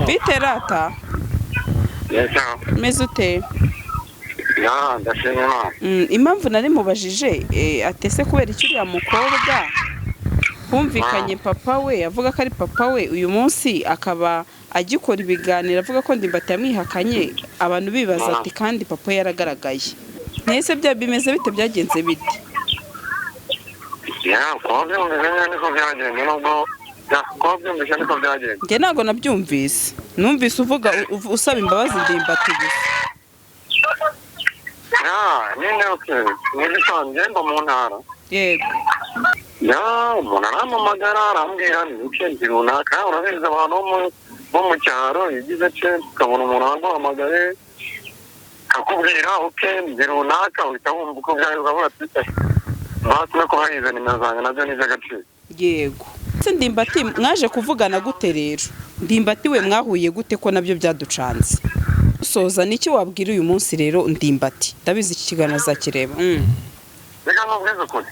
Bite rata? Yesa. Meze ute? Ya, ndashimira. Impamvu nari mubajije atese kubera iki uriya mukobwa humvikanye papa we avuga ko ari papa we uyu munsi akaba agikora ibiganiro avuga ko Ndimbati yamwihakanye abantu bibaza ati kandi papa yaragaragaye. Nese bya bimeze bite byagenze bite? Ya, kwabyumvise niko byagenze nubwo kwabyumvise niko byagenze. Nge ntago nabyumvise. Numvise uvuga usaba imbabazi Ndimbati gusa. Ya, ninde okay. Nibisanzwe mba mu ntara. Yego. Ya, umuntu arampamagara arambwira ni weekend runaka urabizi abantu bo mu cyaro yagize cyo ukabona umuntu araguhamagaye akakubwira weekend runaka uhita wumva uko byari ukavuga ati basi no kuhahiza nimero zanjye nabyo ni iby'agaciro. Yego. Se Ndimbati mwaje kuvugana gute rero? Ndimbati we mwahuye gute ko nabyo byaducanze? Soza niki wabwira uyu munsi rero Ndimbati? Ndabizi iki kiganiro zakireba. Reka nkubwize ukuri.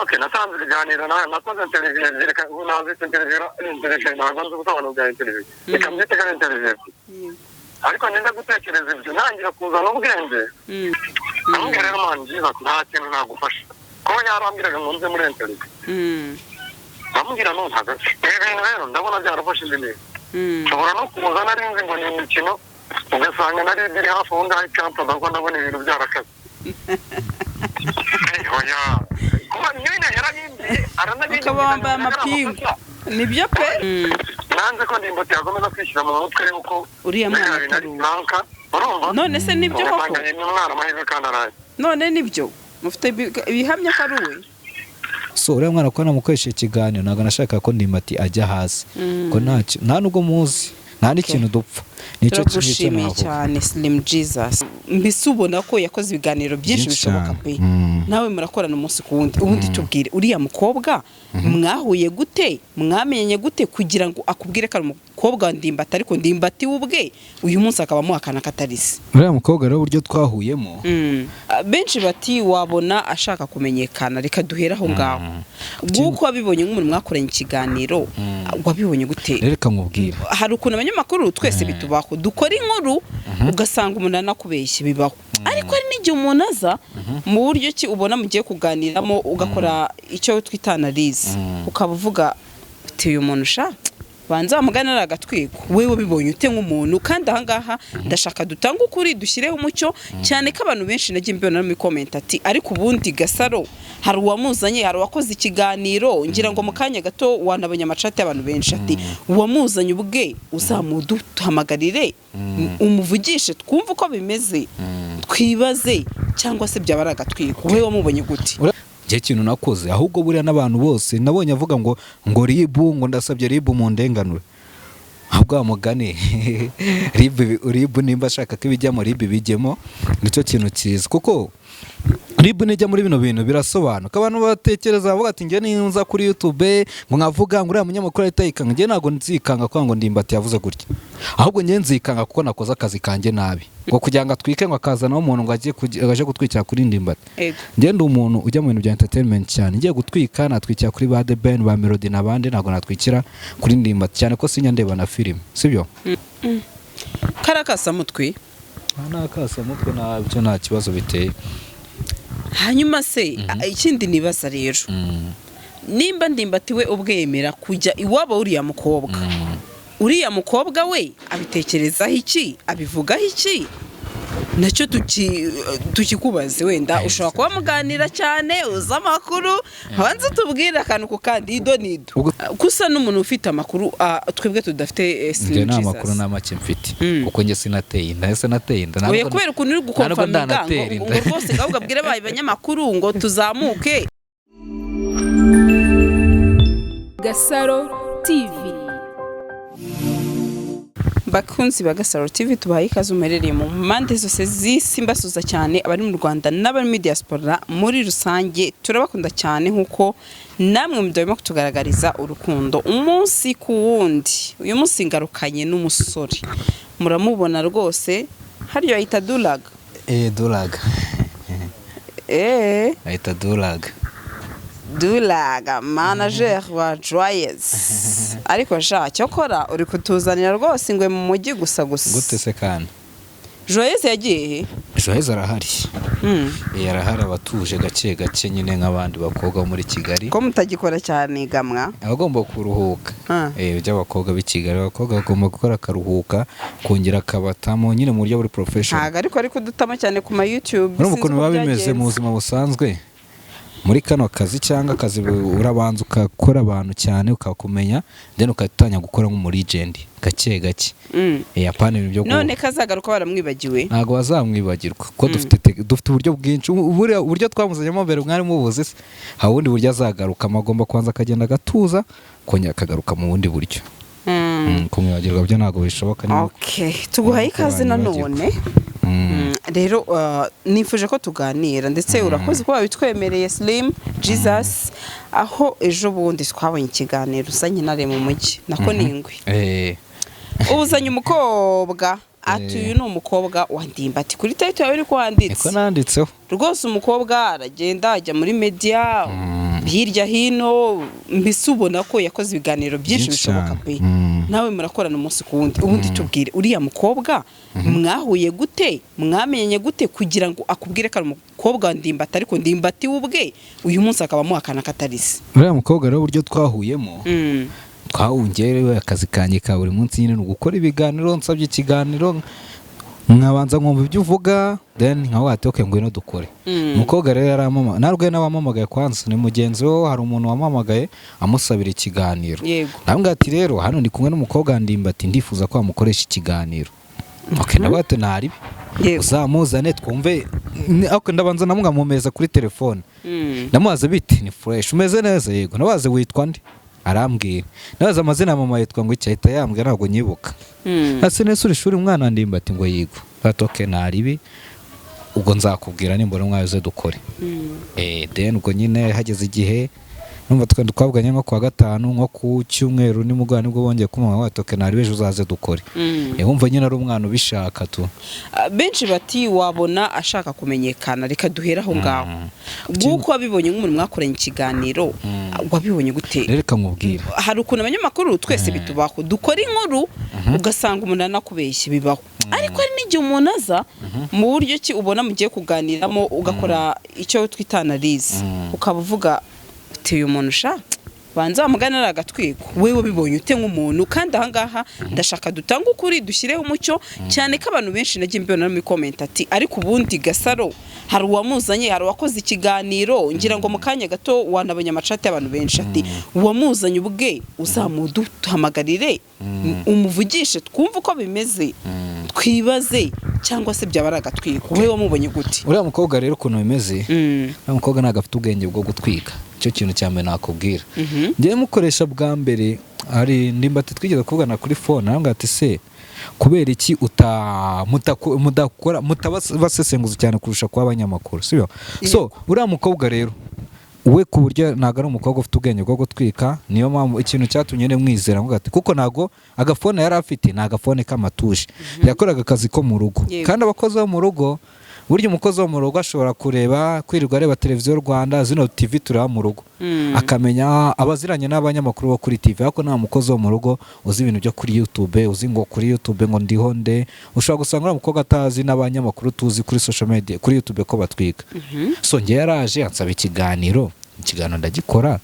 Okay, natanze ibiganiro nakoze televiziyo zireka nazi televiziyo ntabwo nzi gusobanura bya televiziyo. Reka mbyite kare televiziyo. Ariko nenda gutekereza ibyo ntangira kuzana ubwenge. Amubwira rero man nziza nta kintu nagufasha. Ko yarambwiraga ngo nze muri televiziyo. Bamubwira no ntago. Ibintu rero ndabona byarafashe indi neza. Nshobora no kuza nari nzi ngo ni imikino ugasanga nari biri hafi aho ngaho ikampa ndabwo ndabona ibintu byarakaze. Oya. Ukaba wambaye amapingu. Nibyo pe. Nanze ko Ndimbati yakomeza kwishyira mu mutwe uko uriya mwana none se nibyo koko? None nibyo mufite ibihamya ko ari we. So uriya mwana ko namukoresha ikiganiro ntabwo nashaka ko Ndimbati ajya hasi ko nta nubwo muzi nta n'ikintu dupfa nicyo kintu cyane Slim Jesus mbese ubona ko yakoze ibiganiro byinshi bishoboka pe nawe murakorana umunsi ku wundi ubundi tubwire uriya mukobwa mwahuye gute mwamenye gute kugira ngo akubwire ko ari umukobwa wa Ndimbati ariko Ndimbati ubwe uyu munsi akaba muhakana katarisi uriya mukobwa rero uburyo twahuyemo benshi bati wabona ashaka kumenyekana reka duhera aho ngaho guko wabibonye nk'umuntu mwakoranye ikiganiro wabibonye gute reka nkubwire hari ukuntu abanyamakuru twese bitubaho dukora inkuru ugasanga umuntu anakubeshye bibaho ariko hari n'igihe umuntu aza mu buryo ki ubona mugiye kuganiramo ugakora icyo twita analyse ukavuga uti uyu muntu sha banza muganira agatwiko wewe bibonye ute nk'umuntu kandi ahangaha ndashaka dutanga ukuri dushyireho umucyo cyane ko abantu benshi nagiye mbibona mu comment ati ariko ubundi Gasaro hari uwamuzanye hari wakoze ikiganiro ngira ngo mu kanya gato wanabanya amacate y'abantu benshi ati uwamuzanye ubwe uzamuduhamagarire umuvugishe twumva uko bimeze twibaze cyangwa se byabara agatwiko wewe wamubonye gute? Kintu nakoze ahubwo buriya n'abantu bose nabonye avuga ngo ribu ngo ndasabye ribu mu ndenganure ahubwo amugane ribu nimba ashaka ko ibijyamo ribu bijyemo nicyo kintu cyiza kuko ribu nijya muri bino bintu birasobanuka abantu batekereza bavuga ati nge ninza kuri YouTube ngo nkavuga ngo uriya munyamakuru ahita yikanga nge ntabwo nzikanga kuko ngo Ndimbati yavuze gutya ahubwo nge nzikanga kuko nakoze akazi kanjye nabi ngo kugira ngo atwike ngo akazana umuntu ngo aje gutwikira kuri Ndimbati nge ndi umuntu ujya mu bintu bya entertainment cyane ngiye gutwika natwikira kuri ba The Ben ba Melody nabandi ntabwo natwikira kuri Ndimbati cyane ko sinya ndeba na film sibyo karakasa mutwe nakasa mutwe nabyo nta kibazo biteye. Hanyuma se ikindi nibaza rero nimba Ndimbati we ubwemera kujya iwabo uriya mukobwa we abitekerezaho iki abivugaho iki nacyo tukikubaze wenda ushobora kuba muganira cyane uza amakuru hanze tubwira akantu ku kandi ido kusa n'umuntu ufite amakuru twebwe tudafite Slim Jesus amakuru na make mfite kuko nge sinateye inda oya kubera ukuntu uri gukonfirma ngo rwose ngabwo abwire bayi banyamakuru ngo tuzamuke. Gasaro TV bakunzi ba Gasaro TV tubaye ikaze umerereye mu mpande zose z'isi mbasuza cyane abari mu Rwanda n'abari muri diaspora muri rusange turabakunda cyane nkuko namwe mudahwema kutugaragariza urukundo umunsi ku wundi. Uyu munsi ngarukanye n'umusore muramubona rwose hariyo ahita Dulaga Dulaga ahita Dulaga Dulaga manager wa Joyeuse ariko sha cyokora uri kutuzanira rwose ingwe mu mujyi gusa gute se kandi Joyeuse yagiye he Joyeuse arahari yarahari abatuje gake gake nyine nk'abandi bakobwa bo muri Kigali ko mutagikora cyane gamwa abagomba kuruhuka by'abakobwa b'i Kigali abakobwa bagomba gukora akaruhuka kongera akabatamo nyine mu buryo buri professional ntago ariko dutama cyane ku ma YouTube urumva ukuntu biba bimeze mu buzima busanzwe muri kano kazi cyangwa akazi urabanza ukakora abantu cyane ukakumenya then ukatanya gukora nk'umuri legend gake gake yapana ibintu byo none kazagaruka baramwibagiwe ntago bazamwibagirwa kuko dufite uburyo bwinshi uburyo twamuzanyemo mbere mwari mubuze se ha wundi buryo azagaruka amagomba kwanza akagenda gatuza kongera akagaruka mu bundi buryo kumwibagirwa byo ntago bishoboka okay tuguhaye ikaze nanone rero nifuje ko tuganira ndetse urakoze kuba bitwemereye Slim Jesus aho ejo bundi twabonye ikiganiro usanye nare mu mujyi nako ningwe ubuzanye umukobwa ati uyu ni umukobwa wa Ndimbati kuri title yawe uri kwanditse niko nanditseho rwose umukobwa aragenda ajya muri media hirya hino mbese ubona ko yakoze ibiganiro byinshi bishoboka pe nawe murakorana umunsi ku wundi ubundi tubwire uriya mukobwa mwahuye gute mwamenye gute kugira ngo akubwire ko ari umukobwa wa Ndimbati ariko Ndimbati ubwe uyu munsi akaba muhakana katarisi uriya mukobwa rero uburyo twahuyemo twahungerewe akazi kanjye ka buri munsi nyine gukora ibiganiro nsabye ikiganiro nkabanza nkumva ibyo uvuga then nkaho atoke ngwino dukore umukobwa rero yaramama narwe n'abamamagaye kwanza ni mugenzi we hari umuntu wamamagaye amusabira ikiganiro nabwo ati rero hano ndi kumwe n'umukobwa Ndimbati ndifuza ko amukoresha ikiganiro okay nabate ntari uzamuzane twumve ndabanza namwamumeza kuri telefone ndamubaza biti ni fresh umeze neza yego nabaze witwa nde arambwira nabaza amazina ya mama yitwa ngo icyahita yambwira ntabwo nyibuka ase nese uri shuri umwana Ndimbati ngo yigo batoke naribi ubwo nzakubwira nimbona mwayoze dukore then ubwo nyine hageze igihe numva twavuganye nko kwa gatanu nko ku cyumweru nimugwa nibwo bongeye kumama watoke nari beje uzaze dukore wumva nyine ari umwana ubishaka tu benshi bati wabona ashaka kumenyekana reka duhera aho ngaho guko wabibonye nk'umuntu mwakoranye ikiganiro wabibonye gute reka nkubwira hari ukuntu abanyamakuru twese bitubaho dukora inkuru ugasanga umuntu anakubeshya bibaho ariko hari n'igihe umuntu aza mu buryo ki ubona mugiye kuganiramo ugakora icyo twita analyse ukaba uvuga uyu muntu sha banza wamuganira agatwiko wewe bibonye ute nk'umuntu kandi ahangaha ndashaka dutanga ukuri dushyireho umucyo cyane ko abantu benshi nagiye mbibona muri comment ati ariko ubundi Gasaro hari uwamuzanye hari wakoze ikiganiro ngira ngo mu kanya gato wanabonye amacate y'abantu benshi ati uwamuzanye ubwe uzamuduhamagarire umuvugishe twumve uko bimeze twibaze cyangwa se byaba ari agatwiko wewe wamubonye gute uriya mukobwa rero ukuntu bimeze uriya mukobwa ntabwo afite ubwenge bwo gutwika icyo kintu cya mbere nakubwira ngiye mukoresha bwa mbere hari Ndimbati twigeze kuvugana kuri phone arambwira ati se kubera iki mutabasesenguza cyane kurusha kwa abanyamakuru sibyo so uriya mukobwa rero we ku buryo ntabwo ari umukobwa ufite ubwenge bwo gutwika niyo mpamvu ikintu cyatumye ne mwizera ngo ati kuko ntabwo agafone yari afite ni agafone k'amatushe yakoraga akazi ko mu rugo kandi abakozi bo mu rugo burya umukozi wo mu rugo ashobora kwirirwa areba televiziyo Rwanda zino TV tureba mu rugo akamenya abaziranye n'abanyamakuru bo kuri TV ariko nta mukozi wo mu rugo uzi ibintu byo kuri YouTube uzi ngo kuri YouTube ngo ndiho nde ushobora gusanga uri umukobwa atazi n'abanyamakuru tuzi kuri social media kuri YouTube ko batwika so ngiye yaraje ansaba ikiganiro ndagikora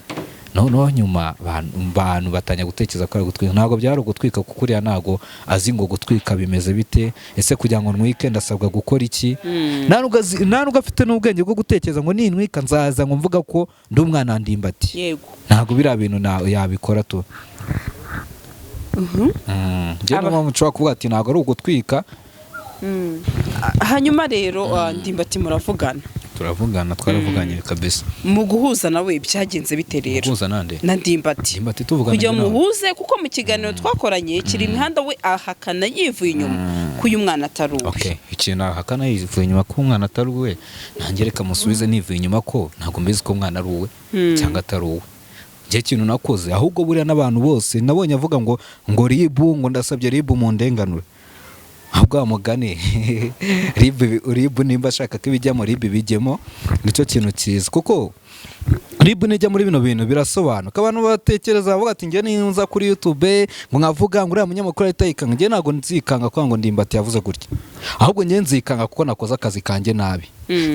noneho nyuma abantu batanya gutekereza ko ari gutwika ntabwo byari ugutwika kuko uriya ntabwo azi ngo gutwika bimeze bite ese kugira ngo nwike ndasabwa gukora iki ntabwo afite n'ubwenge bwo gutekereza ngo ninwika nzaza ngo mvuga ko ndi umwana wa Ndimbati yego ntabwo biriya bintu yabikora tu njyewe niyo mpamvu nshobora kuvuga ati ntabwo ari ugutwika hanyuma rero Ndimbati muravugana twaravuganye kabisa mu guhuza nawe byagenze bite rero guhuza nande na Ndimbati tuvugana kujya muhuze kuko mu kiganiro twakoranye kiri imihanda we ahakana yivuye inyuma ko uyu mwana atari uwe okay ikintu ahakana yivuye inyuma ko umwana atari uwe nanjye reka musubize nivuye inyuma ko ntabwo mbizi ko umwana ari uwe cyangwa atari uwe njye kintu nakoze ahubwo buriya n'abantu bose nabonye avuga ngo ribu ngo ndasabye ribu mu ndenganure ahubwo mugane ribu nimba ashaka ko ibijyamo ribu bijyemo nicyo kintu cyiza kuko RIB nijya muri bino bintu birasobanuka abantu batekereza bavuga ati njye ninza kuri YouTube ngo nkavuga ngo uriya munyamakuru ahita yikanga njye ntabwo nzikanga kuko ngo Ndimbati yavuze gutya ahubwo njye nzikanga kuko nakoze akazi kanjye nabi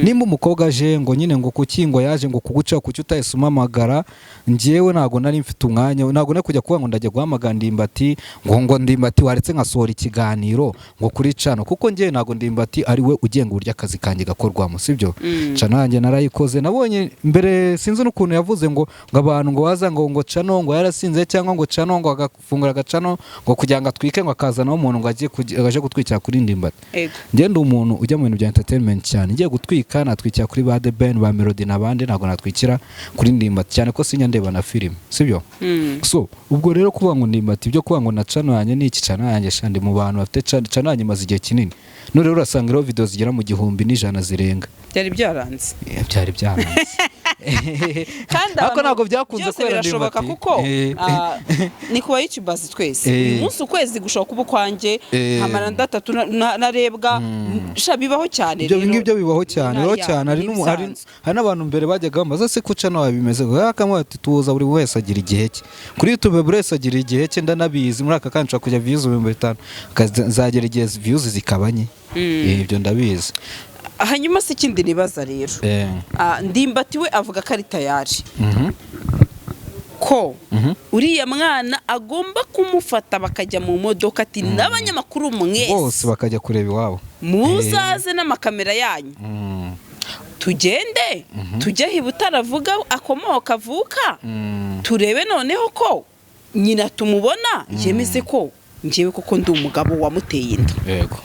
nimba umukobwa aje ngo nyine ngo kuki ngo yaje ngo kuguca kuki utahise umamagara njyewe ntabwo nari mfite umwanya ntabwo nari kujya kuvuga ngo ndajya guhamagara Ndimbati ngo Ndimbati waretse nkasohora ikiganiro ngo kuri cano kuko njyewe ntabwo Ndimbati ari we ugenga uburyo akazi kanjye gakorwamo sibyo cano yanjye narayikoze nabonye mbere sinzi n'ukuntu yavuze ngo abantu ngo waza ngo cano ngo yarasinze cyangwa ngo cano ngo agafungura agacano ngo kugira ngo atwike ngo akazanaho umuntu ngo aje gutwikira kuri Ndimbati njye ndi umuntu ujya mu bintu bya entertainment cyane ngiye gutwika natwikira kuri ba The Ben ba Melody n'abandi ntabwo natwikira kuri Ndimbati cyane ko sinya ndeba na film sibyo so ubwo rero kuvuga ngo Ndimbati ibyo kuvuga ngo na cano yanjye ni iki cano yanjye shandi mu bantu bafite cano yanjye maze igihe kinini no rero urasanga rero video zigera mu 1,100 zirenga byari byaranze kandi ariko ntabwo byakunze kwera birashoboka kuko ni kuba YouTubers twese uyu munsi ukwezi gushobora kuba kwanjye hamara ndatatu narebwa bibaho cyane rero ibyo ngibyo bibaho cyane rero cyane hari n'abantu mbere bajyaga bamaze se kuca nawe bimeze akamwe ati tuza buri wese agira igihe cye kuri YouTube buri wese agira igihe cye ndanabizi muri aka kanca kujya views 5,000 kazagera igihe views zikabanye ibyo ndabizi hanyuma se ikindi nibaza rero Ndimbati we avuga ko ari tayari ko uriya mwana agomba kumufata bakajya mu modoka ati n'abanyamakuru mwese bose bakajya kureba iwabo muzaze n'amakamera yanyu tugende tujye Butaravuga akomoka avuka turebe noneho ko nyina tumubona yemeze ko njyewe koko ndi umugabo wamuteye inda yego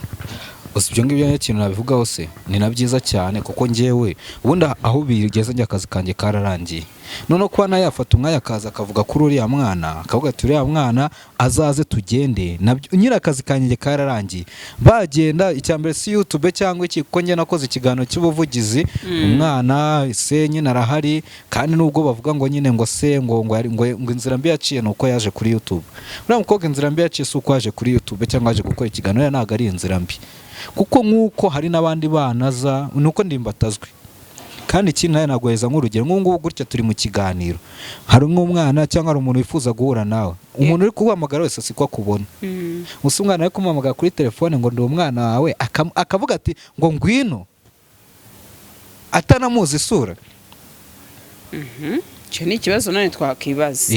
ibyo ngibyo ni ikintu nabivugaho se ni na byiza cyane kuko njyewe ubundi aho bigeze njye akazi kanjye kararangiye none kuba nawe yafata umwanya akaza akavuga kuri uriya mwana akavuga ati uriya mwana azaze tugende nyiri akazi kanjye kararangiye bagenda icyambere si YouTube cyangwa iki kuko njye nakoze ikiganiro cy'ubuvugizi umwana se nyine arahari kandi nubwo bavuga ngo nyine ngo se ngo inzira mbi yaciye nuko yaje kuri YouTube uriya mukobwa inzira mbi yaciye si uko yaje kuri YouTube cyangwa yaje gukora ikiganiro ntabwo ari inzira mbi kuko nk'uko hari n'abandi banaza nuko Ndimbatazwe kandi ikindi nawe naguheza nk'urugero nk'ubu gutya turi mu kiganiro hari nk'umwana cyangwa hari umuntu wifuza guhura nawe umuntu uri kuguhamagara wese siko akubona gusa umwana ari kumuhamagara kuri telefone ngo ndi umwana wawe akavuga ati ngo ngwino atanamuzi isura icyo ni ikibazo none twakibaza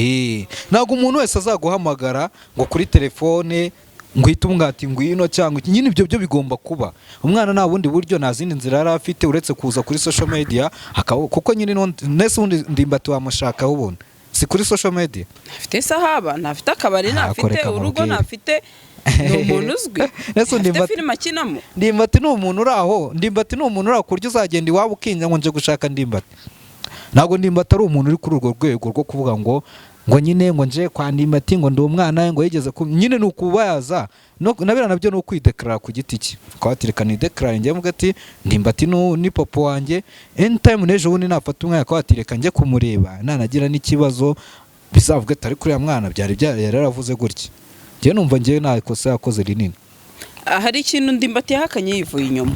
ntabwo umuntu wese azaguhamagara ngo kuri telefone ngwita umwati ngwino cyangwa nyine ibyo byo bigomba kuba umwana nta bundi buryo nta zindi nzira yari afite uretse kuza kuri social media kuko nyine nese ubundi Ndimbati wamushaka ubona si kuri social media ntafite sahaba ntafite akabari ntafite urugo ntafite ni umuntu uzwi ntafite filime akinamo Ndimbati ni umuntu uraho Ndimbati ni umuntu uraho kurya uzagenda iwabo ukinja ngo nje gushaka Ndimbati ntabwo Ndimbati ari umuntu uri kuri urwo rwego rwo kuvuga ngo nyine ngo nje kwa Ndimbati ngo ndi umwana ngo yigeze nyine ni ukubayaza nabira nabyo ni ukwideklara ku giti cye kwatireka ni declare njye mvuga ati Ndimbati ni papa wanjye anytime nejo bundi nafata umwanya kwatireka njye kumureba nanagira n'ikibazo bizavuga atari kuri ya mwana byari yaravuze gutya njye numva njye nta kosa yakoze rinini hari ikintu Ndimbati yahakanye yivuye inyuma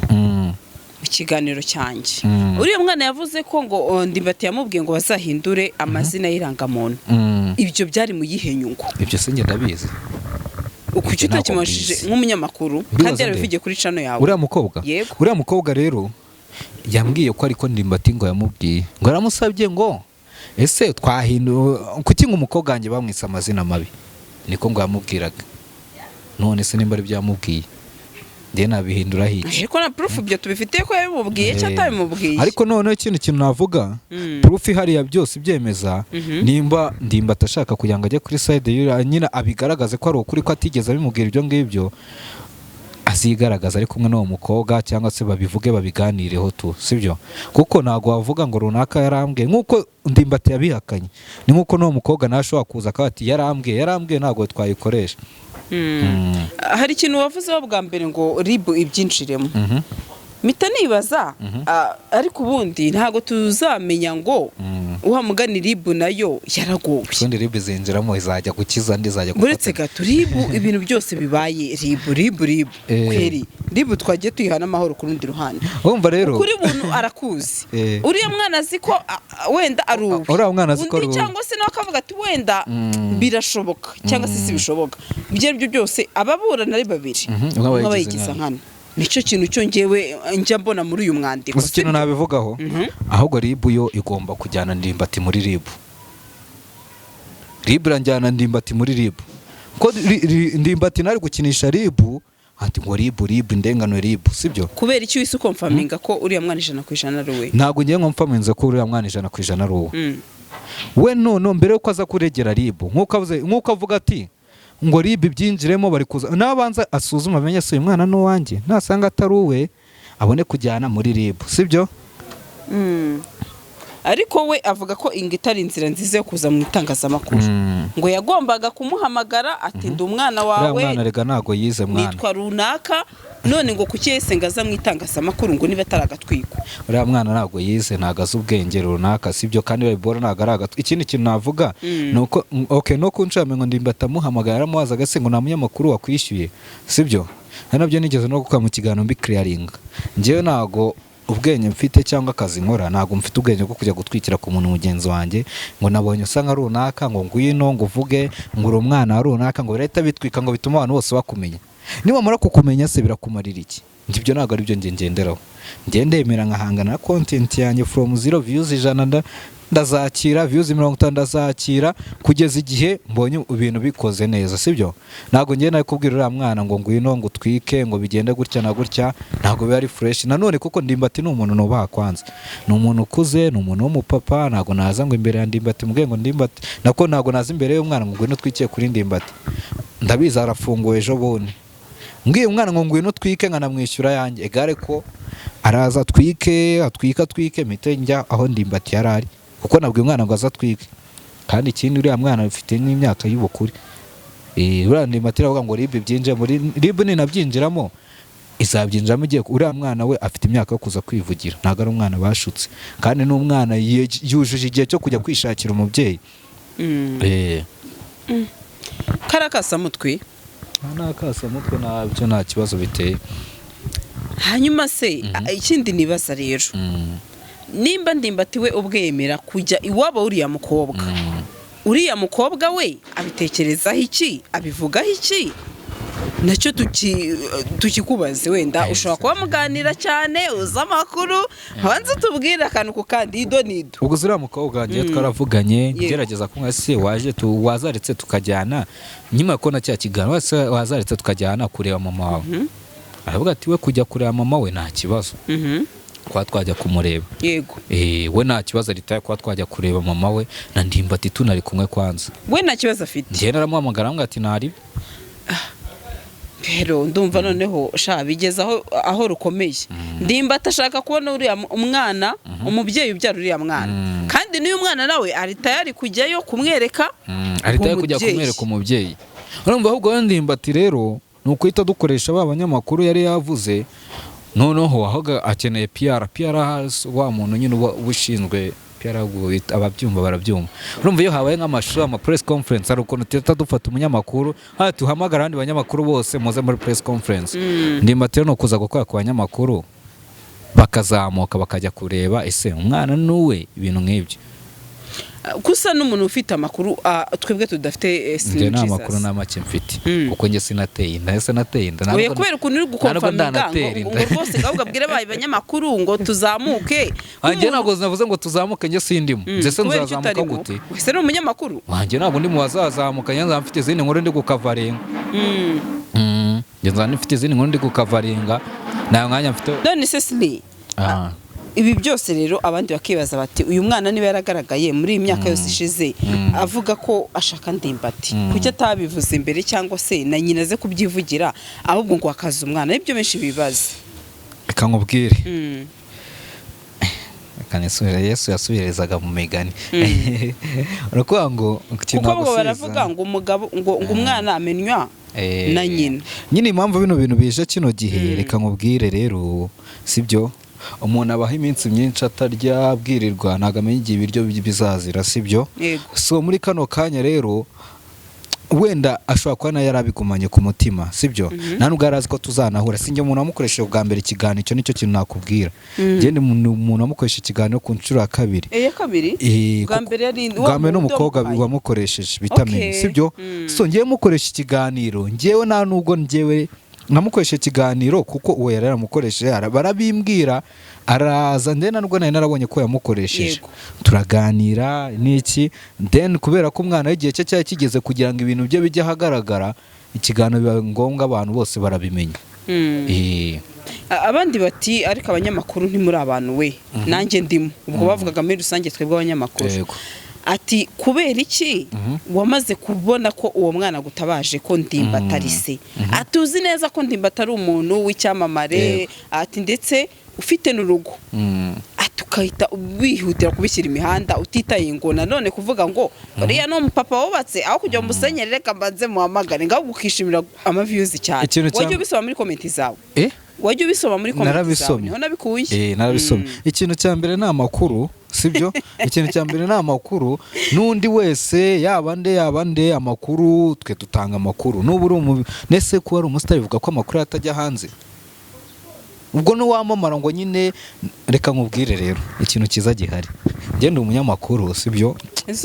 ikiganiro cyanjye uriya mwana yavuze ko ngo Ndimbati yamubwiye ngo bazahindure amazina y'irangamuntu ibyo byari mu yihe nyungu ibyo se njye ndabizi kuki utakimashije nk'umunyamakuru kandi yarabivugiye kuri cano yawe uriya mukobwa rero yambwiye ko ariko Ndimbati ngo yamubwiye ngo aramusabye ngo ese twahindura kuki ngo umukobwa wanjye bamwise amazina mabi niko ngo yamubwiraga none se nimba ari byamubwiye ndiye nabihindura hiki ariko na proof byo tubifitiye ko yabimubwiye cyangwa atabimubwiye ariko none ikintu navuga proof hariya byose byemeza nimba Ndimbati ashaka kugira ngo ajye kuri side nyine abigaragaze ko ari ukuri ko atigeze abimubwira ibyo ngibyo azigaragaza ari kumwe n'uwo mukobwa cyangwa se babivuge babiganireho tu sibyo kuko ntago wavuga ngo runaka yarambwiye nk'uko Ndimbati yabihakanye ni nk'uko n'uwo mukobwa nashobora kuza akaba ati yarambwiye ntago twayikoresha hari ikintu wavuzeho bwa mbere ngo RIB ibyinshiremo mpita nibaza ariko ubundi ntabwo tuzamenya ngo uhamugani ribu nayo yaragowe. ubundi ribu zinjiramo izajya gukiza andi izajya buretse gato ribu ibintu byose bibaye ribu kweri ribu twagiye tuyihana amahoro ku rundi ruhande. Urumva rero kuri buntu arakuzi uriya mwana azi ko wenda ari uwe uriya mwana azi ko ari undi cyangwa se nawe akavuga ati wenda birashoboka cyangwa se si bishoboka. ibyo aribyo byose ababurana ari babiri nk'abayigiza nkana. nicyo kintu cyo ngewe njya mbona muri uyu mwandiko. gusa ikintu nabivugaho ahubwo ribu yo igomba kujyana ndimbati muri ribu. ribu iranjyana ndimbati muri ribu ko ndimbati nari gukinisha ribu ati ngo ribu indengano ribu sibyo. kubera icyo wise ukomfaminga ko uriya mwana 100% ari uwe. ntabwo ngiye nkomfaminze ko uriya mwana 100% ari uwe. we none mbere yuko aza kuregera ribu nk'uko avuga ati ngo ribu byinjiremo bari kuza nabanza asuzuma amenye se uyu mwana n'uwanjye nasanga atari uwe abone kujyana muri ribu sibyo. ariko we avuga ko inga itari inzira nziza yo kuza mu itangazamakuru ngo yagombaga kumuhamagara ati ndi umwana wawe mwana rega ntago yize mwana nitwa runaka none ngo kuki yese ngaza mu itangazamakuru ngo niba ataragatwiko. uriya mwana ntago yize ntago azi ubwenge runaka sibyo kandi babibora ntago ari agatwi. ikindi kintu navuga ni uko no kunshame ngo ndimbati amuhamagara yaramubaza agase ngo nta munyamakuru wakwishyuye sibyo. nabyo nigeze no gukora mu kiganiro mbi clearing njyewe ntago ubwenge mfite cyangwa akazi nkora ntago mfite ubwenge bwo kujya gutwikira ku muntu mugenzi wanjye ngo nabonye usa nka runaka ngo ngwino ngo uvuge ngo uri umwana wa runaka ngo birahita bitwika ngo bituma abantu bose bakumenya. niwamara kukumenya se birakumarira iki? ngibyo ntago ari byo ngenderaho. ndemera nkahangana na content yanjye from 0 views 100 ndazakira views 50 ndazakira kugeza igihe mbonye ibintu bikoze neza sibyo. ntago ngiye nawe kubwira uriya mwana ngo ngwino ngo utwike ngo bigende gutya na gutya ntago biba ari fresh. nanone kuko ndimbati ni umuntu nubaha kwanza ni umuntu ukuze ni umuntu w'umupapa ntago naza ngo imbere ya ndimbati mbwe ngo ndimbati nako ntago naza imbere y'umwana ngo ngwino twikiye kuri ndimbati ndabizi arafunguwe ejo bundi mbwiye umwana ngo ngwino twike nkanamwishyura yanjye egare ko araza twike mite njya aho ndimbati yarari kuko nabwiye umwana ngo aza twike kandi ikindi uriya mwana afite n'imyaka y'ubukure. uriya ndimbati aravuga ngo ribu byinjira muri ribu ninabyinjiramo izabyinjiramo igiye uriya mwana we afite imyaka yo kuza kwivugira ntabwo ari umwana bashutse kandi n'umwana yujuje igihe cyo kujya kwishakira umubyeyi. karakasamutwe n'akasamutwe nabyo nta kibazo biteye. hanyuma se ikindi nibaza rero nimba ndimbati we ubwemera kujya iwabo uriya mukobwa we abitekerezaho iki abivugaho iki nacyo tukikubaze wenda ushobora kuba muganira cyane uza amakuru hanze tubwire akantu ku kandi ido ubwo ziriya mukobwa ngiye twaravuganye gerageza kumwe se wazaretse tukajyana nyuma ko na cya kiganiro wazaretse tukajyana kureba mama wawe aravuga ati we kujya kureba mama we nta kibazo kwa twajya kumureba yego we nta kibazo aritaye kwa twajya kureba mama we na ndimbati tunari kumwe kwanza we nta kibazo afite njye naramuhamagara ngo ati ntari pero ndumva noneho bigeze aho rukomeye ndimbati ashaka kubona uriya umwana umubyeyi ubyara uriya mwana kandi n'uyu mwana nawe ari tayari kujyayo kumwereka ari tayari kujya kumwereka umubyeyi. urumva ahubwo ndimbati rero ni ukwita dukoresha ba banyamakuru yari yavuze noneho aho akeneye PR wa muntu nyine ubushinzwe PR ababyumva barabyumva. urumva iyo habaye nk'amashuri ama press conference hari ukuntu teta dufata umunyamakuru tuhamagara abandi banyamakuru bose muze muri press conference ndimbati no kuza gukora ku banyamakuru bakazamuka bakajya kureba ese umwana nuwe ibintu nk'ibyo. gusa n'umuntu ufite amakuru twebwe tudafite njye nta makuru nta make mfite kuko njye sinateye inda oya kubera ukuntu uri gukomfaminga ngo rwose ahubwo abwire bayi banyamakuru ngo tuzamuke njye ntabwo navuze ngo tuzamuke njye sindimo nze se nzazamuka gute wese ni umunyamakuru wanjye ntabwo ndi mu bazazamuka njye nzaba mfite izindi nkuru ndi gukavaringa njye nzaba mfite izindi nkuru ndi gukavaringa nta mwanya mfite. none se sili ibi byose rero abandi bakibaza bati uyu mwana niba yaragaragaye muri iyi myaka yose ishize avuga ko ashaka ndimbati kuki atabivuze imbere cyangwa se na nyina ze kubyivugira ahubwo ngo akaza umwana nibyo benshi bibaza. reka nkubwire kanisubira Yesu yasubirezaga mu migani urakuvuga ngo kuko baravuga ngo umugabo ngo umwana amenywa na nyina. nyine impamvu bino bintu bije kino gihe reka nkubwire rero sibyo umuntu abaho iminsi myinshi atarya abwirirwa ntabwo amenya igihe ibiryo bizazira sibyo so muri kano kanya rero wenda ashobora kuba nayo yarabigumanye ku mutima sibyo nta nubwo yarazi ko tuzanahura sinjye umuntu wamukoresheje bwa mbere ikiganiro icyo nicyo kintu nakubwira ngende umuntu wamukoresheje ikiganiro ku nshuro ya kabiri bwa mbere n'umukobwa wamukoresheje vitamine sibyo so ngewe mukoresha ikiganiro ngewe nta nubwo ngewe namukoresheje ikiganiro kuko uwo yari yaramukoresheje barabimbwira araza ndena nubwo nari narabonye ko yamukoresheje turaganira n'iki then kubera ko umwana w'igihe cye cyari kigeze kugira ngo ibintu bye bijye ahagaragara ikiganiro biba ngombwa abantu bose barabimenya abandi bati ariko abanyamakuru ntimuri abantu we nanjye ndimo ubwo bavugaga muri rusange twebwe abanyamakuru ati kubera iki wamaze kubona ko uwo mwana gutabaje ko Ndimba atari se atuzi neza ko Ndimba atari umuntu w'icyamamare ati ndetse ufite n'urugo ukahita wihutira kubishyira imihanda utitaye ngo nanone kuvuga ngo uriya ni umupapa wubatse aho kujya musenyeri reka mbanze muhamagare ngaho ukishimira amaviews cyane wajya ubisoma muri komenti zawe wajya ubisoma muri komenti zawe niho nabikuye narabisomye ikintu cya mbere ni amakuru sibyo ikintu cya mbere ni amakuru n'undi wese yaba nde amakuru twe dutanga amakuru n'ubu uri nese kuba ari umusitari bivuga ko amakuru yatajya hanze ubwo n'uwamamara ngo nyine reka nkubwire rero ikintu kiza gihari ngende umunyamakuru sibyo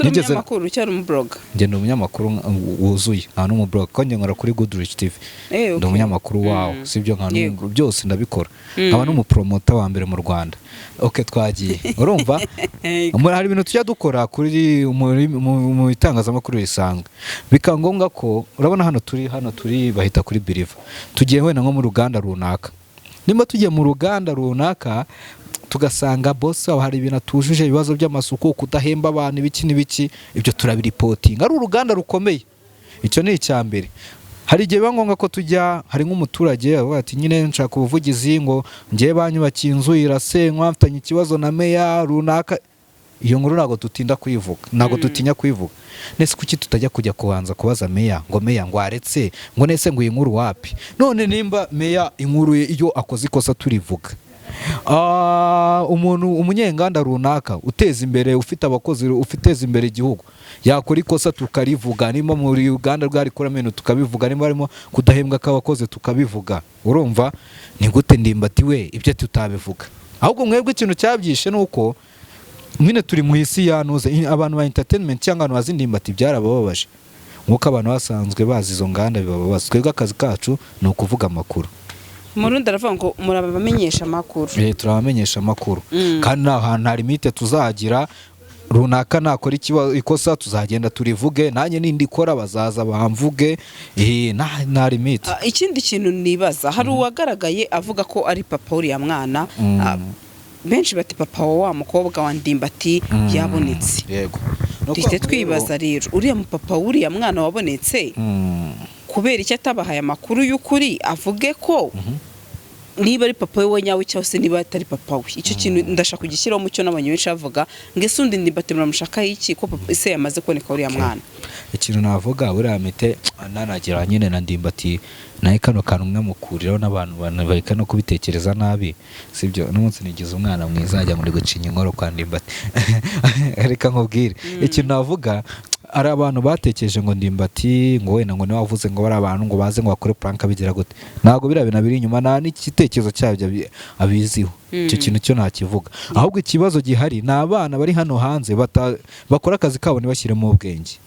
umunyamakuru cyari umubloga ngende umunyamakuru wuzuye nta n'umubloga ko njye nkora kuri Goodrich TV ndi umunyamakuru wawo sibyo nka byose ndabikora nkaba n'umupromota wa mbere mu Rwanda twagiye urumva hari ibintu tujya dukora kuri mu itangazamakuru risanzwe bikaba ngombwa ko urabona hano turi bahita kuri Believe tugiye wenda nko mu ruganda runaka nimba tugiye mu ruganda runaka tugasanga boss aho hari ibintu atujuje ibibazo by'amasuku kudahemba abantu ibiki ibyo turabiripotinga ari uruganda rukomeye icyo ni icya mbere hari igihe biba ngombwa ko tujya hari nk'umuturage avuga ati nyine nshaka ubuvugizi ngo ngiye banyubakiye inzu irasenywa mfitanye ikibazo na meya runaka iyo nkuru ntabwo dutinda kuyivuga ntabwo dutinya kuyivuga nese kuki tutajya kujya kubanza kubaza meya ngo aretse ngo nese ngo iyi nkuru wapi none nimba meya inkuru iyo akoze ikosa turivuga umunyenganda runaka uteza imbere ufite abakozi ufiteza imbere igihugu yakora ikosa tukarivuga nimba muri Uganda rwarikora meno tukabivuga nimba harimo kudahembwa k'abakozi tukabivuga urumva ni gute Ndimbati we ibyo tutabivuga ahubwo mwebwe ikintu cyabyishe nuko mwine turi mu isi yanuze abantu ba entertainment cyangwa abantu bazi Ndimbati byarabababaje nkuko abantu basanzwe bazi izo nganda bibabaza twebwe akazi kacu ni ukuvuga amakuru Murundi aravuga ngo murabamenyesha amakuru turabamenyesha amakuru kandi nta hantu hari limite tuzagira runaka nakora ikosa tuzagenda turivuge nanjye nindi ikora bazaza bamvuge nta limite ikindi kintu nibaza hari uwagaragaye avuga ko ari papa uriya mwana benshi bati papa wa mukobwa wa Ndimbati yabonetse yego duhite twibaza rero uriya mupapa uriya mwana wabonetse kubera icyo atabahaye amakuru y'ukuri avuge ko niba ari papa we nyawe cyangwa se niba atari papa we icyo kintu ndashaka kugishyiraho mucyo n'abantu benshi bavuga ngo ese undi Ndimbati muramushaka iki ko papa ise yamaze kuboneka uriya mwana ikintu navuga buriya mite nanagira nyine na Ndimbati naye kano kantu mwamukuriraho n'abantu bareka no kubitekereza nabi sibyo n'umunsi nigize umwana mwiza ajya muri gucinya inkoro kwa Ndimbati reka nkubwire ikintu navuga ari abantu batekereje ngo Ndimbati ngo wenda ngo niwavuze ngo bari abantu ngo baze ngo bakore prank bigira gute ntago birabina biri inyuma nta n'ikitekerezo cyabyo abiziho icyo kintu cyo ntakivuga ahubwo ikibazo gihari ni abana bari hano hanze bakora akazi kabo ntibashyiremo ubwenge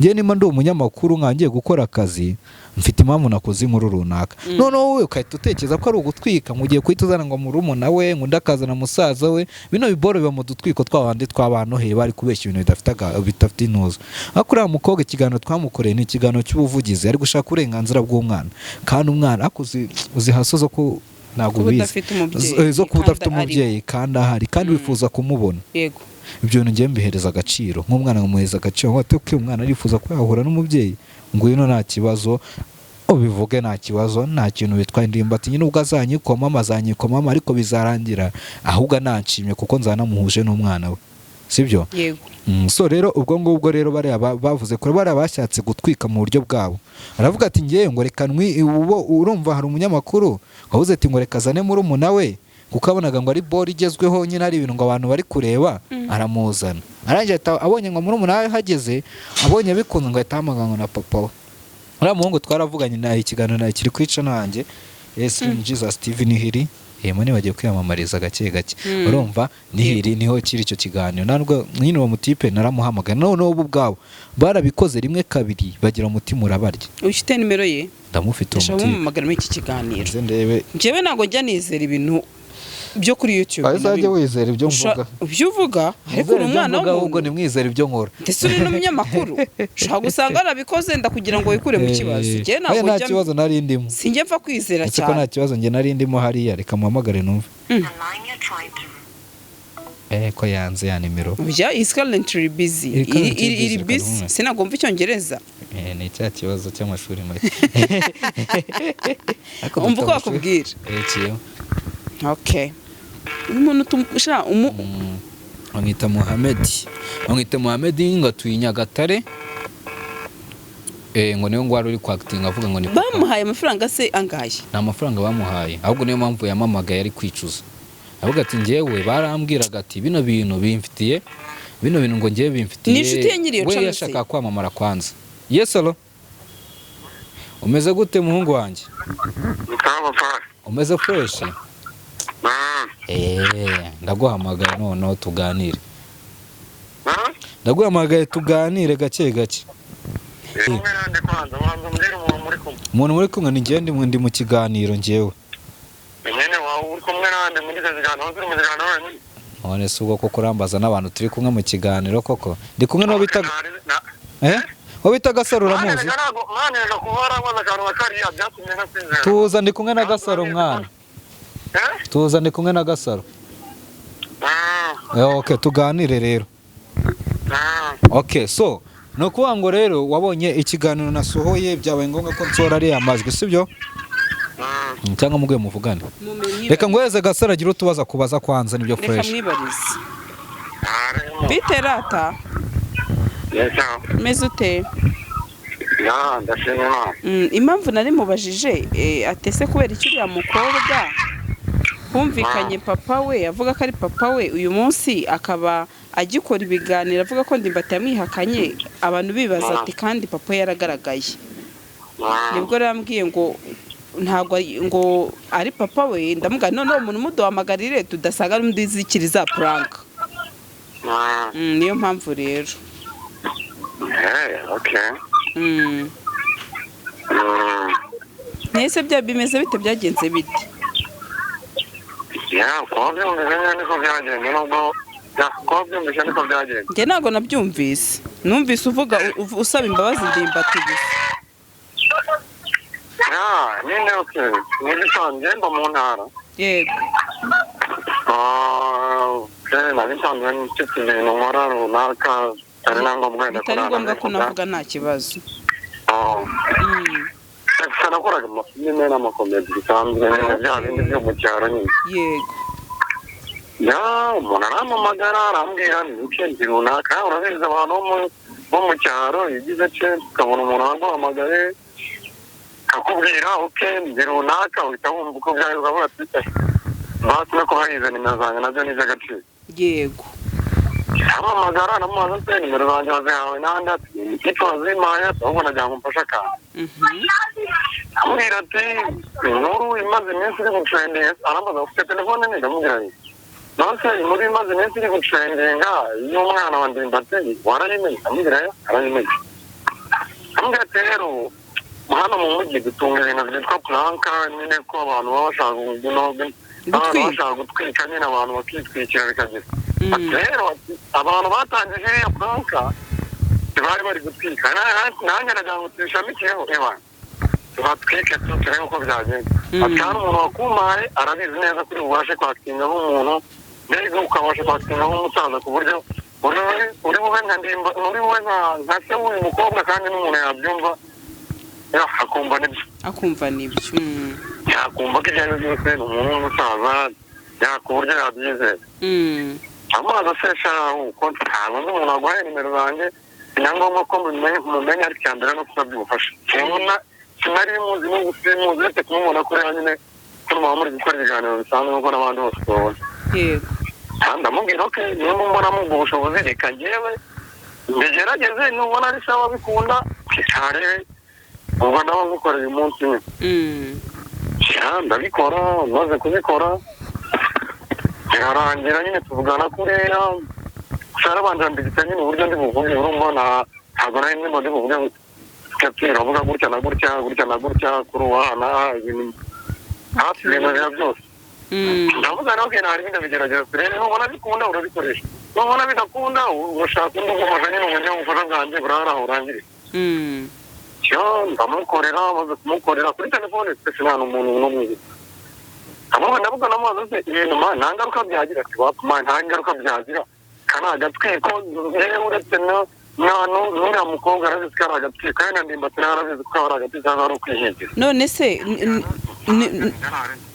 ngiye nimba ndi umunyamakuru nkangiye gukora akazi mfite impamvu nakoze inkuru runaka noneho wowe ukahita utekereza ko ari ugutwika ngo ugiye kuhita uzana ngo murumuna we ngo ndakazana musaza we bino biboro biba mu dutwiko tw'abandi tw'abantu he bari kubeshya ibintu bidafite intuzo ariko uriya mukobwa ikiganiro twamukoreye ni ikiganiro cy'ubuvugizi ari gushaka uburenganzira bw'umwana kandi umwana uzi haso zo ko ntabwo ubizi zo kuba udafite umubyeyi kandi ahari kandi wifuza kumubona yego ibyo bintu ngiye mbihereza agaciro nk'umwana nkamuhereza agaciro ngo ate umwana arifuza ko yahura n'umubyeyi ngo ino nta kibazo ubivuge nta kibazo nta kintu bitwaye Ndimbati nyine ubwo azanyikomama ariko bizarangira ahubwo nanshimye kuko nzanamuhuje n'umwana we sibyo yego so rero ubwo ngubwo rero bariya bavuze ko bariya bashatse gutwika mu buryo bwabo aravuga ati ngewe ngo reka urumva hari umunyamakuru wavuze ati ngo reka azane muri we kuko abonaga ngo ari ball igezweho nyine ari ibintu ngo abantu bari kureba aramuzana arangije abonye ngo muri we hageze abonye bikunze ngo ahita ahamagara na papa we uriya muhungu twaravuganye nawe ikiganiro kiri kwica nanjye Jesus TV Nihiri mone bagiye kwiyamamariza gake gake urumva Nihiri niho kiri icyo kiganiro ntabwo nyine uwo mutipe naramuhamagara none ubu bwabo barabikoze rimwe kabiri bagira umutima urabarya ufite nimero ye ndamufite uwo mutipe muhamagara muri iki kiganiro ndebe njyewe ntabwo njya nizera ibintu byo kuri YouTube azajya wizera ibyo mvuga ibyo uvuga ariko uri umwana w'umuntu ahubwo ni mwizera ibyo nkora ndetse uri n'umunyamakuru ushobora gusanga arabikoze ndakugira ngo wikure mu kibazo njyewe ntabwo nta kibazo nari ndimo sinjye mfa kwizera cyane ko nta kibazo njye nari ndimo hariya reka muhamagare numve ko yanze ya nimero bya is currently busy iri busy sinagomba icyongereza ni cya kibazo cy'amashuri make umva uko bakubwira okay umuntu tumusha amwita Mohamed ngo atuye Nyagatare ngo niyo ngwari uri kwakitinga avuga ngo ni bamuhaye amafaranga se angaye nta mafaranga bamuhaye ahubwo niyo mpamvu yamamagaye ari kwicuza avuga ati ngewe barambwiraga ati bino bintu ngo ngewe bimfitiye ni inshuti ye nyiriyo we yashaka kwamamara kwanza yesalo umeze gute muhungu wanjye umeze fresh ndaguhamagaye noneho tuganire ndaguhamagaye tuganire gake gake umuntu muri kumwe ni njyewe ndi mu kiganiro njyewe none se ubwo koko urambaza n'abantu turi kumwe mu kiganiro koko ndi kumwe n'uwo bita Gasaro uramuzi tuza ndi kumwe na Gasaro mwana tuza ndi kumwe na Gasaro okay tuganire rero okay so no kuvuga ngo rero wabonye ikiganiro nasohoye byabaye ngombwa ko nsora ari amajwi sibyo cyangwa muguye muvugane reka ngweze Gasaro agira utubaza kubaza kwanza nibyo fresh reka mwibarize biterata meze ute impamvu nari mubajije atese kubera ikiriya mukobwa humvikanye papa we avuga ko ari papa we uyu munsi akaba agikora ibiganiro avuga ko Ndimbati yamwihakanye abantu bibaza ati kandi papa yaragaragaye nibwo rambwiye ngo ntabwo ngo ari papa we ndamuga none umuntu muduhamagarire tudasaga n'undi zikiriza prank niyo mpamvu rero nese bya bimeze bite byagenze bite njye ntabwo nabyumvise numvise uvuga usaba imbabazi Ndimbati gusa nyine nibisanzwe mba mu ntara yego nabisanzwe mfite ibintu nkora runaka bitari ngombwa ko navuga nta kibazo nakoraga amafilime n'amakomedi bisanzwe bya bindi byo mu cyaro nyine yego umuntu arampamagara arambwira ni weekend runaka urabizi abantu bo mu cyaro yagize chance ukabona umuntu araguhamagaye akubwira weekend runaka uhita wumva uko byaje ukavuga ati basi no kubahize nimero zanjye nabyo ni iby'agaciro yego ampamagara namubaza se nimero zanjye wazihawe nande ati ikipe wazimpaye ahubwo nagira ngo mfashe akantu ambwira ati inkuru imaze iminsi iri gutrendinga arambaza ufite telefone nini ndamubwira nti nonse inkuru imaze iminsi iri gutrendinga y'umwana wa Ndimbati warayimenye ambwira arayimenye ambwira ati rero hano mu mujyi dutunga ibintu byitwa puranka nyine ko abantu baba bashaka gutwika nyine abantu bakitwikira bikagera rero abantu batangije iriya puranka bari bari gutwika nanjye nagira ngo tuyishamikiyeho tuhatwike turebe uko byagenda ati hari umuntu wakumaye arabizi neza kuri bubashe kwakitinga nk'umuntu mbega ukabasha kwakitinga nk'umusaza ku buryo uri bube nka se w'uyu mukobwa kandi n'umuntu yabyumva akumva nibyo yakumva ko ibyo ari byo byose ni umuntu w'umusaza ku buryo yabyizera amazi asesha uko ntabwo nzi umuntu waguhaye nimero zanjye ni ngombwa ko mumenya ariko icya mbere no kusabye ubufasha sinari muzi n'ubu simuzi uretse kumubona kuri nyine ko muba muri gukora ibiganiro bisanzwe nk'uko n'abandi bose tubabona ndamubwira ko niba mbona mubwo ubushobozi reka njyewe mbigerageze nubona ari sawa bikunda cyarebe ubwo ndaba ngukoreye umunsi umwe ndabikora maze kubikora birarangira nyine tuvugana kuriya sarabanje mbigita nyine uburyo ndi buvuge urumva ntabwo nari ndimo ndi buvuge gapira avuga gutya na gutya gutya na gutya kuri uwana ibintu hafi ibintu bya byose ndavuga nawe ko nari ndabigerageza turebe nubona bikunda urabikoresha nubona bidakunda urashaka undi ugufasha nyine uburyo ubufasha bwanjye burahari urangire ndamukorera maze kumukorera kuri telefone twese nta n'umuntu n'umwe amwe ndavuga n'amazi se ibintu nta ngaruka byagira ati wapfa nta ngaruka byagira kana agatwiko yewe uretse n'uriya mukobwa arabizi ko ari agatwiko kandi na ndimbati nawe arabizi ko ari agatwiko cyangwa ari ukwihingira none se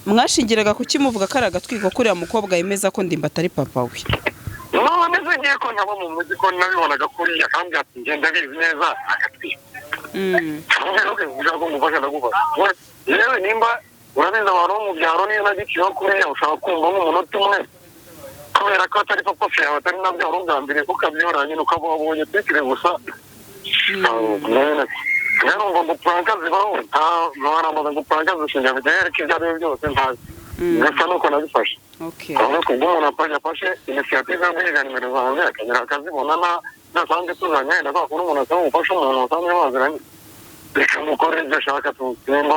mwashingiraga kuki muvuga ko ari agatwiko ko uriya mukobwa yemeza ko ndimbati ari papa we none se ngiye ko ntaba mu mujyi ko nabibonaga kuriya kandi ati ngenda bizi neza agatwiko yewe nimba urabizi abantu bo mu byaro niyo nagiciyeho kuriya ushaka kumva nk'umunota umwe kubera ko atari papa yawe atari nabyo wari ugambiriye kuko abyihoranye nyine ukaba wabonye twikire gusa rero ngo puranka zibaho ntarambaza ngo puranka zishingira bijyanye ko ibyo ari byo byose ntazi gusa nuko nabifashe aho kubwo umuntu afashe inisiyative yo guhiga nimero zanjye akagera akazibona nasanzwe tuzanye wenda kwa kundi umuntu asaba ubufasha umuntu wasanzwe baziranye reka mukore ibyo ashaka tusimba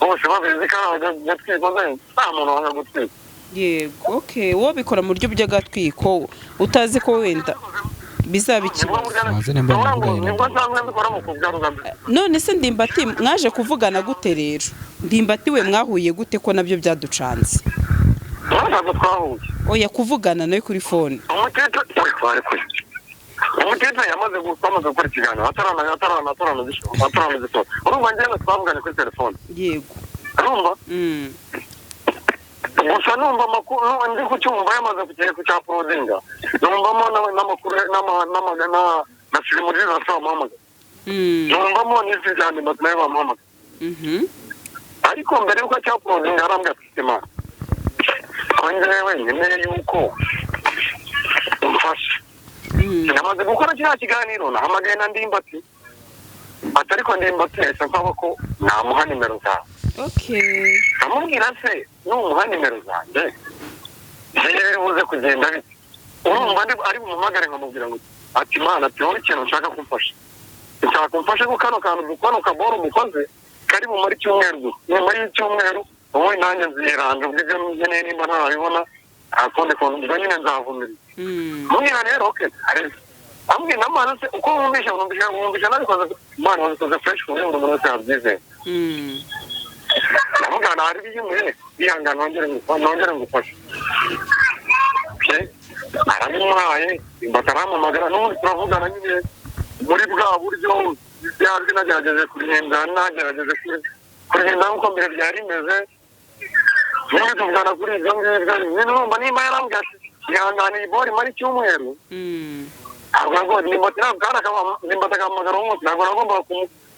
bose babizi ko ari agatwiko nta muntu wanga gutwika yego wowe bikora mu buryo bw'agatwiko utazi ko wenda bizaba ikibazo none se ndimbati mwaje kuvugana gute rero ndimbati we mwahuye gute ko nabyo byaducanze ntabwo twahuye oya kuvugana nawe kuri fone umutete yamaze gukora ikiganiro ataranagisoza urumva njyewe twavuganye kuri telefone yego urumva gusa numva amakuru ndi kucyumva yamaze kugera ku cya porodinga numvamo n'amakuru na filimu nziza se bamuhamagara numvamo n'izindi cyane nayo bamuhamagara ariko mbere y'uko cya porodinga arambwira ati simana ko njyewe nkeneye yuko umfasha namaze gukora kiriya kiganiro nahamagaye na ndimbati ariko ndimbati yahise nsaba ko namuha nimero zawe amubwira se numuha nimero zanjye yewe buze kugenda bite urumva ari bumuhamagare nkamubwira ngo ati mana ati wowe ikintu nshaka kumfasha nshaka kumfasha ko kano kantu kano kaboro umukoze kari bumara icyumweru gusa nyuma y'icyumweru wowe nanjye nziranje ubwo ibyo nkeneye nimba ntarabibona akundi kuntu ubwo nyine nzavumiriza mubwira rero ambwira n'amana se uko wumvisha nabikoze imana wabikoze fresh ku buryo umuntu wese yabyizeye ndavuga ntari biyumuye bihangana nongere ngufashe arabimuhaye bakaramamagara n'ubundi turavugana nyine muri bwa buryo byazwi nagerageje kurihenda nagerageje kurihenda nk'uko mbere byari bimeze nyine tuvugana kuri ibyo ngibyo nyine urumva nimba yarambwira ati ihangane iyi bori mara icyumweru ntabwo ndimbati akahamagara umunsi ntabwo nagombaga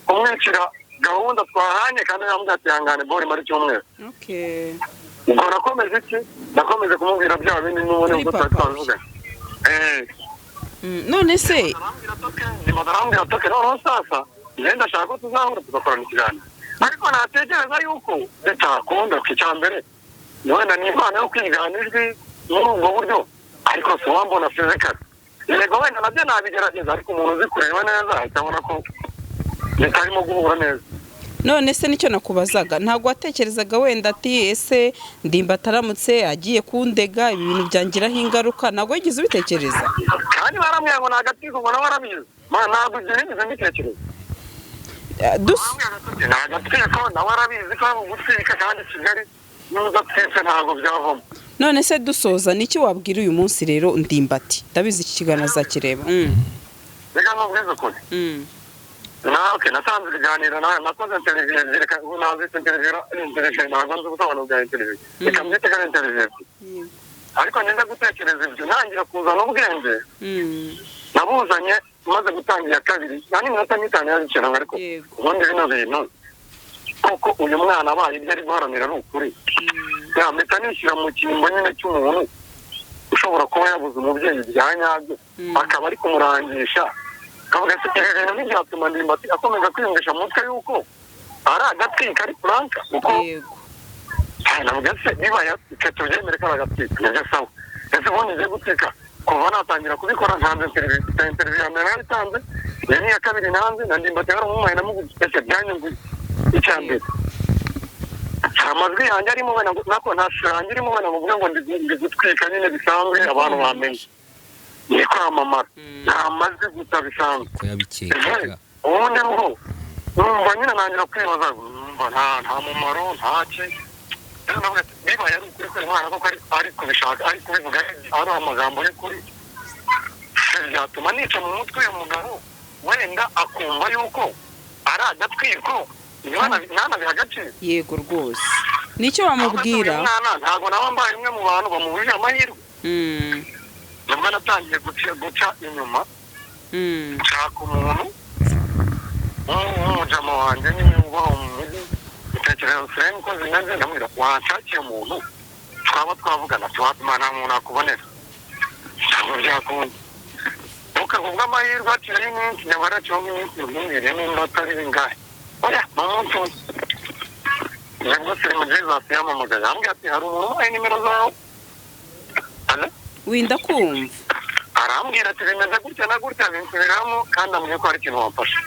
kumwicira gahunda twahanye kandi yambwira ati ihangane bori mara icyumweru ubwo nakomeje iki nakomeje kumubwira bya bindi n'ubundi ubwo twari twabivuganye none se ndimbati arambwira ati noneho sasa njye ndashaka ko tuzahura tugakorana ikiganiro ariko natekereza yuko bitakunda ku icya mbere wenda ni impano yo kwigana ijwi muri ubwo buryo ariko si wambona fizikali yego wenda nabyo nabigerageza ariko umuntu uzi kureba neza ahita abona ko bitarimo guhura neza none se nicyo nakubazaga ntabwo watekerezaga wenda ati ese ndimbati aramutse agiye kundega ibintu byangiraho ingaruka ntabwo wigeze ubitekereza kandi barambwira ngo ni agatwiko ngo nawe arabizi ntabwo ibyo nigeze mbitekereza ni agatwiko nawe arabizi ko ari ugutwika kandi kigali n'udatwitse ntabwo byavamo none se dusoza niki wabwira uyu munsi rero ndimbati ndabizi iki kiganiro azakireba reka nkubwize ukuri nasanze ibiganiro nakoze televiziyo reka nazise televiziyo ntabwo nzi ubusobanuro bwa televiziyo reka mbyite ko ari televiziyo ariko ngenda gutekereza ibyo ntangira kuzana ubwenge nabuzanye maze gutangira kabiri nta n'iminota n'itanu yazikina ariko ubundi bino bintu koko uyu mwana abaye ibyo ari guharanira ari ukuri mpita nishyira mu cyimbo nyine cy'umuntu ushobora kuba yabuze umubyeyi bya nyabyo akaba ari kumurangisha akavuga ati ibi bintu ntibyatuma ndimbati akomeza kwiyumvisha mu mutwe yuko ari agatwika ari puranka kuko navuga se niba reka tubyemere ko ari agatwika nibyo sawa ese ubundi ngiye gutwika kuva natangira kubikora ntanze interview ya mbere nayitanze iya n'iya kabiri nanze na ndimbati yari umumanye namuguze ese byanyunguye icya mbere amajwi yanjye arimo wenda nako nta shusho yanjye irimo wenda muvuga ngo ndi gutwika nyine bisanzwe abantu bamenye ni kwamamara nta majwi gusa bisanzwe ubundi bwo numva nyine nangira kwibaza numva nta mumaro ntaki niba yari ukuri ko umwana koko ari kubishaka ari kubivuga ari amagambo y'ukuri byatuma nica mu mutwe uyu mugabo wenda akumva yuko ari agatwiko nanabiha agaciro yego rwose nicyo wamubwira ntabwo naba mbaye umwe mu bantu bamubujije amahirwe nabwo natangiye guca inyuma nshaka umuntu w'umujama wanjye nyine ubaho mu mujyi utekereza usirene uko zimeze ndamubwira wanshakiye umuntu twaba twavugana tuwatuma nta muntu akubonera ntabwo byakunda ukavugwa amahirwe haciyeho iminsi nyamara haciyeho iminsi ntumbwire n'iminota ari bingahe oya ni umunsi umwe nibwo sirimu jesus yamamagaye arambwira ati hari umuntu umuhaye nimero zawe winda kumva arambwira ati bimeze gutya na gutya binsubiramo kandi ambwiye ko hari ikintu wamfasha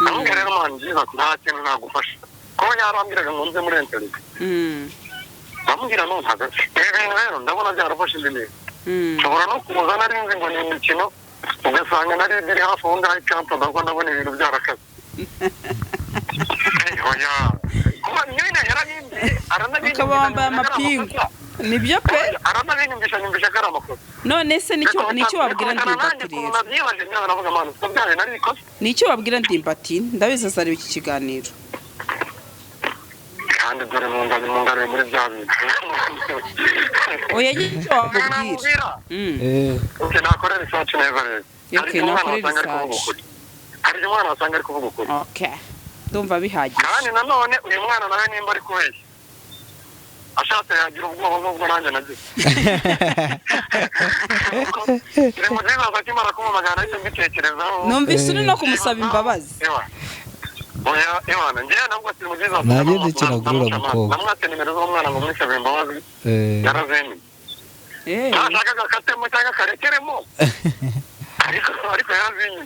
arambwira rero mani jesus nta kintu nagufasha kuba yarambwiraga ngo nze muri interview ndamubwira no ntago ibi bintu rero ndabona byarafashe indi ntera nshobora no kuza narinzi ngo ni imikino ugasanga nari biri hafi aho ngaho icyampa ndabwo ndabona ibintu byarakaze oya kuba nyine yarabimbiye ukaba wambaye amapingu nibyo pe aranabinyumvisha ko ari amakosa none se nicyo wabwira ndimbati rero nicyo wabwira ndimbati ndabizi azareba iki kiganiro kandi dore mungaruye muri bya bintu oya nicyo wamubwira uke nakore research neza rero okay nakore research hari umwana wasanga ari kuvuga ukuri okay ndumva bihagije kandi nanone uyu mwana nawe nimba ari kubeshya ashatse yagira ubwoba nk'ubwo nanjye nagize iri mu gihe akimara kumumagana ahita mbitekerezaho numvise uri no kumusaba imbabazi oya ewana njyewe nabwo ati mu gihe nagende kiragurura mukobwa namwate nimero z'umwana ngo mwisaba imbabazi yarazemye ntashakaga akatemo cyangwa akarekeremo ariko yazinye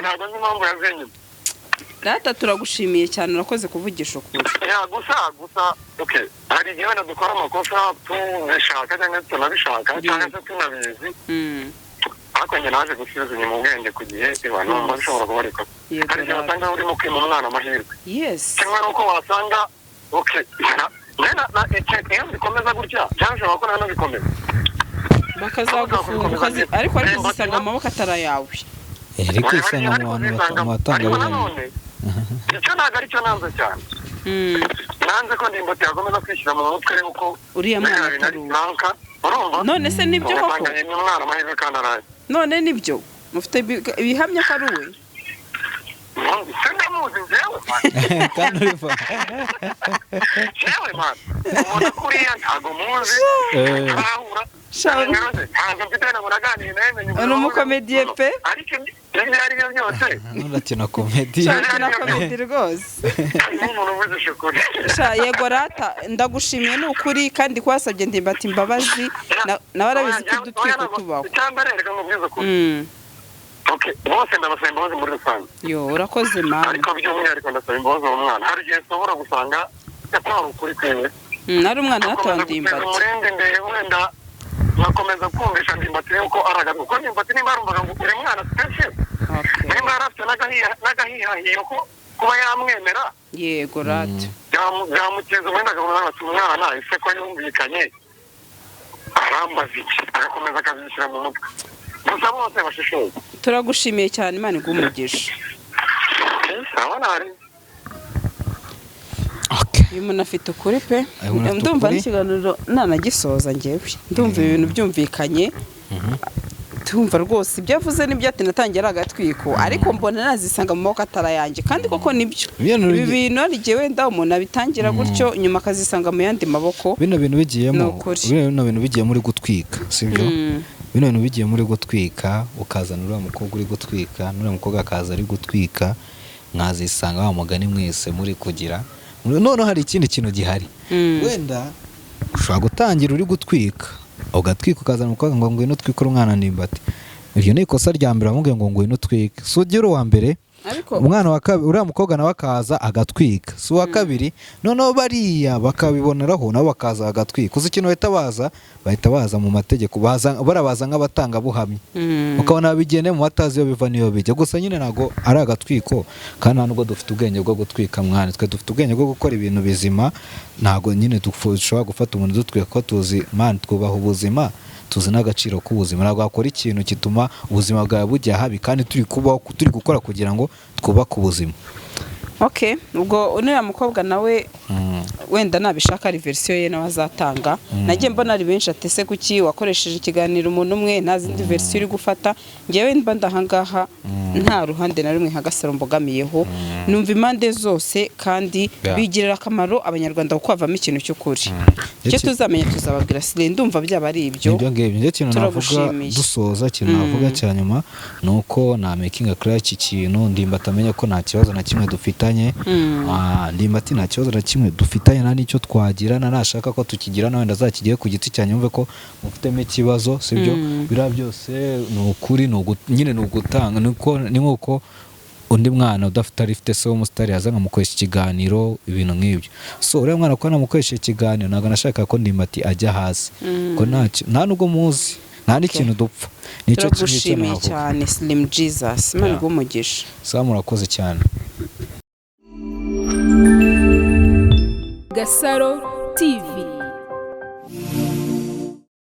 ntabwo nzi impamvu yazinye data turagushimiye cyane urakoze kuvugisha ukuri gusa okay hari igihe wenda dukora amakosa tubishaka cyangwa tunabishaka cyangwa se tunabizi ariko njye naje gusubiza inyuma ubwenge ku gihe numva bishobora kuba ariko hari igihe wasanga urimo kwima umwana amahirwe cyangwa nuko wasanga okay iyo bikomeza gutya cyangwa ushobora ko nano bikomeza bakazagufunga ariko zisanga mu maboko atari ayawe ariko usanga mu bantu batangabihamya icyo ntabwo aricyo nanze cyane nanze ko ndimbati yakomeza kwishyira mu mutwe yuko uriya mwana atari none se nibyo koko umwana amahirwe kandi araye none nibyo mufite ibihamya ko ari uwe sindamuzi njyewe kandi uriva njyewe mani ubona kuriya ntabwo muzi turahura ntabwo mfite ngo naganire nawe menye ni umukomediye pe ariko ibyo ari byo byose nurakina komedi urakina komedi rwose n'umuntu uvugisha ukuri yego rata ndagushimiye ni ukuri kandi kwasabye ndimbati imbabazi nawe arabizi ko udutwiko tubaho icyambere reka nkubwize ukuri bose ndabasaba imbabazi muri rusange yo urakoze mama ariko by'umwihariko ndasaba imbabazi uwo mwana hari igihe nshobora gusanga yatwara ukuri kwiwe ari umwana yatowe ndimbati umurindi imbere wenda nkakomeza kumvisha ndimbati yuko aragaruka kuko ndimbati nimba yarumvaga ngo uri mwana special nimba yari afite n'agahihahiro ko kuba yamwemera yego rata byamukiza wenda akabona ati umwana ese ko yumvikanye arambaza iki agakomeza akazishyira mu mutwe gusa bose bashishoza turagushimiye cyane imana iguha umugisha urabona hari okay uyu muntu afite ukuri pe Uyu muntu afite ndumva ukuri. n'ikiganiro nanagisoza njyewe ndumva ibintu byumvikanye tumva rwose ibyo avuze n'ibyo ati natangiye ari agatwiko ariko mbona nazisanga mu maboko atarayanjye kandi koko nibyo ibi bintu hari igihe wenda umuntu abitangira gutyo nyuma akazisanga mu yandi maboko bino bintu bigiyemo Ni ukuri. bino bintu bigiye muri gutwika sibyo bino bintu bigiye muri gutwika ukazana uriya mukobwa uri gutwika n'uriya mukobwa akaza ari gutwika mwazisanga wa mugani mwese muri kugira noneho hari ikindi kintu gihari wenda ushobora gutangira uri gutwika ugatwika ukazana umukobwa ngo ngwino twikore umwana ndimbati iryo ni ikosa rya mbere bamubwiye ngo ngwino twike si ugira uwa mbere ariko umwana wa kabiri uriya mukobwa nawe akaza agatwika si uwa kabiri noneho bariya bakabiboneraho nabo bakaza agatwika uzi ikintu bahita baza mu mategeko barabaza nk'abatangabuhamya ukabona babigene mu batazi iyo biva n'iyo bijya gusa nyine ntabwo ari agatwiko kandi nta nubwo dufite ubwenge bwo gutwika mwana twe dufite ubwenge bwo gukora ibintu bizima ntabwo nyine dushobora gufata umuntu dutwika ko tuzi mani twubaha ubuzima tuzi n'agaciro k'ubuzima ntabwo wakora ikintu gituma ubuzima bwawe bujya habi kandi turi gukora kugira ngo twubake ubuzima okay ubwo uriya mukobwa nawe wenda nabishaka ari verisiyo ye nawe azatanga nagiye mbona ari benshi atese kuki wakoresheje ikiganiro umuntu umwe nta zindi verisiyo uri gufata ngewe mba ndahangaha nta ruhande na rumwe nka Gasaro mbogamiyeho numva impande zose kandi bigirira akamaro abanyarwanda kuko havamo ikintu cy'ukuri icyo tuzamenya tuzababwira sire ndumva byaba ari ibyo nibyo ngibyo ndetse ikintu navuga dusoza ikintu navuga cya nyuma ni uko na making a clear iki kintu ndimbati amenya ko nta kibazo na kimwe dufitanye ndimbati nta kibazo na kimwe dufitanye nta n'icyo twagirana nashaka ko tukigirana wenda azakigiye ku giti cyanyu mve ko mufitemo ikibazo sibyo biriya byose ni ukuri nyine ni ugutanga ni nk'uko undi mwana udafite arifite se w'umusitari yaza nkamukoresha ikiganiro ibintu nk'ibyo so uriya mwana ko namukoresha ikiganiro ntabwo nashaka ko ndimbati ajya hasi ko nta nubwo muzi nta n'ikintu dupfa nicyo turagushimiye cyane Slim Jesus Imana igumugisha sawa murakoze cyane Gasaro TV.